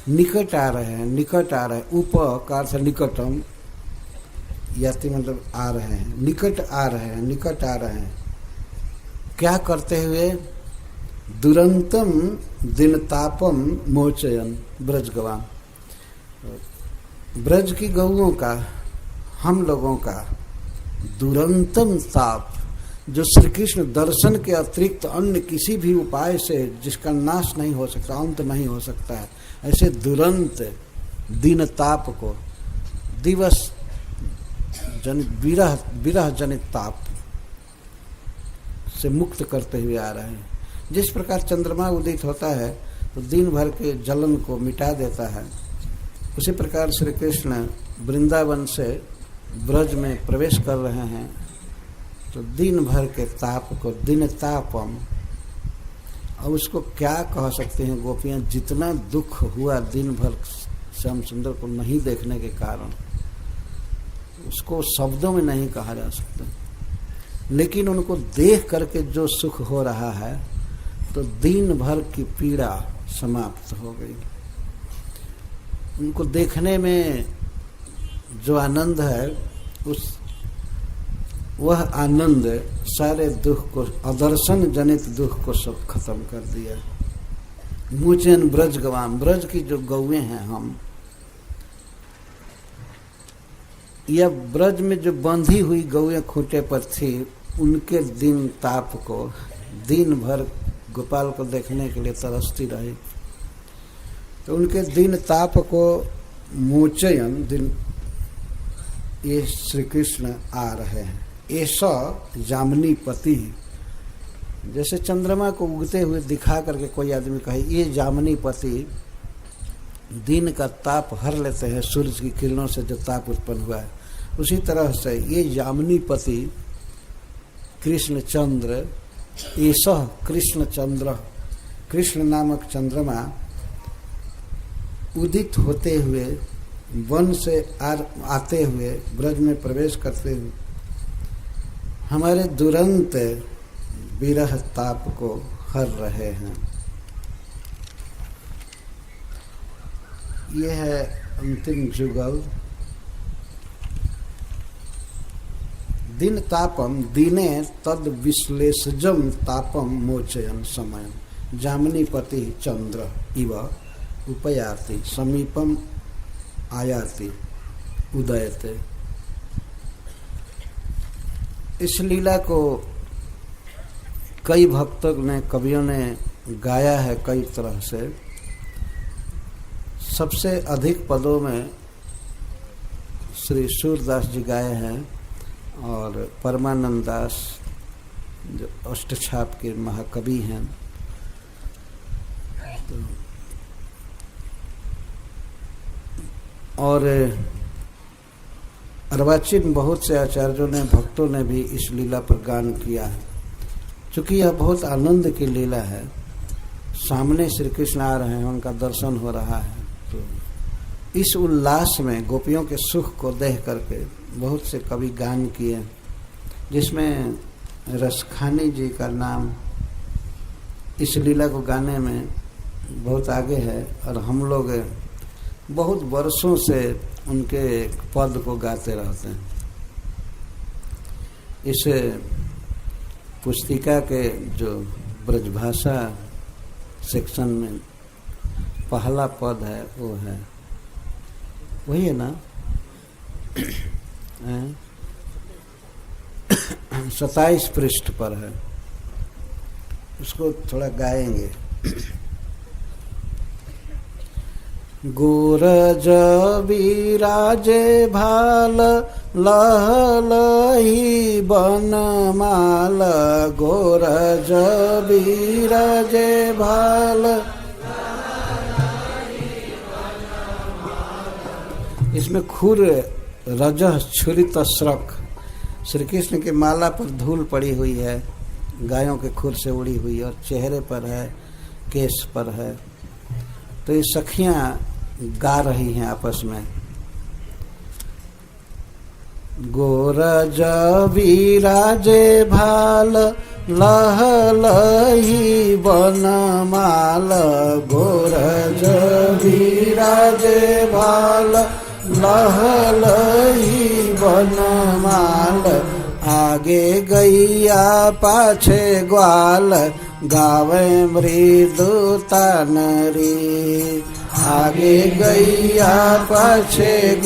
निकट आ रहे हैं, निकट आ रहे हैं। उप का अर्थ निकटम, याति मतलब आ रहे हैं, निकट आ रहे हैं, निकट आ रहे हैं। क्या करते हुए? दुरंतम दिनतापम मोचयन ब्रजगवान, ब्रज की गौओं का, हम लोगों का दुरंतम ताप, जो श्री कृष्ण दर्शन के अतिरिक्त अन्य किसी भी उपाय से जिसका नाश नहीं हो सकता, अंत नहीं हो सकता है, ऐसे दुरंत दिन ताप को, दिवस जनित विरह जनित ताप से मुक्त करते हुए आ रहे हैं। जिस प्रकार चंद्रमा उदित होता है तो दिन भर के जलन को मिटा देता है, उसी प्रकार श्री कृष्ण वृंदावन से ब्रज में प्रवेश कर रहे हैं तो दिन भर के ताप को, दिन तापम, और उसको क्या कह सकते हैं गोपियाँ, जितना दुख हुआ दिन भर श्याम सुंदर को नहीं देखने के कारण, उसको शब्दों में नहीं कहा जा सकता। लेकिन उनको देख करके जो सुख हो रहा है तो दिन भर की पीड़ा समाप्त हो गई। उनको देखने में जो आनंद है, वह आनंद सारे दुख को, अदर्शन जनित दुख को सब खत्म कर दिया। मुचेन ब्रज गवाम, ब्रज की जो गौएं हैं हम, या ब्रज में जो बंधी हुई गौएं खूंटे पर थी, उनके दिन ताप को, दिन भर गोपाल को देखने के लिए तरसती रही, तो उनके दिन ताप को मोचयन, दिन, ये श्री कृष्ण आ रहे हैं। ऐसा जामनी पति, जैसे चंद्रमा को उगते हुए दिखा करके कोई आदमी कहे ये जामनी पति, दिन का ताप हर लेते हैं सूरज की किरणों से जो ताप उत्पन्न हुआ है, उसी तरह से ये जामनी पति कृष्ण चंद्र, ऐसा कृष्ण चंद्र, कृष्ण नामक चंद्रमा उदित होते हुए, वन से आते हुए, ब्रज में प्रवेश करते हुए हमारे दुरंत विरह ताप को हर रहे हैं। यह है अंतिम जुगल। दिन तापम दिने तद विश्लेषजम तापम मोचयन समयम जामनीपति चंद्र इव उपयाति समीपम आयाति उदयते। इस लीला को कई भक्तों ने, कवियों ने गाया है कई तरह से। सबसे अधिक पदों में श्री सूरदास जी गाए हैं और परमानंद दास जो अष्टछाप के महाकवि हैं, और अर्वाचीन बहुत से आचार्यों ने, भक्तों ने भी इस लीला पर गान किया है। चूँकि यह बहुत आनंद की लीला है, सामने श्री कृष्ण आ रहे हैं, उनका दर्शन हो रहा है, तो इस उल्लास में गोपियों के सुख को देख करके बहुत से कवि गान किए, जिसमें रसखानी जी का नाम इस लीला को गाने में बहुत आगे है, और हम लोग बहुत वर्षों से उनके पद को गाते रहते हैं। इस पुस्तिका के जो ब्रजभाषा सेक्शन में पहला पद है वो है, वही है ना, 27 पृष्ठ पर है, उसको थोड़ा गाएंगे। गोरज विराजे भाल लह लही बनमाल, गोरज विराजे भाल। इसमें खुर रजह छुरित स्रक, श्री कृष्ण की माला पर धूल पड़ी हुई है, गायों के खुर से उड़ी हुई, और चेहरे पर है, केश पर है। तो ये सखियां गा रही हैं आपस में, गोरज विराजे भाल लह लही बनमाल, गोरज विराजे बिराजे भाल लहलही बनमाल आगे गैया पाछे ग्वाल गावे मृदु तानरी आगे गैया पाछे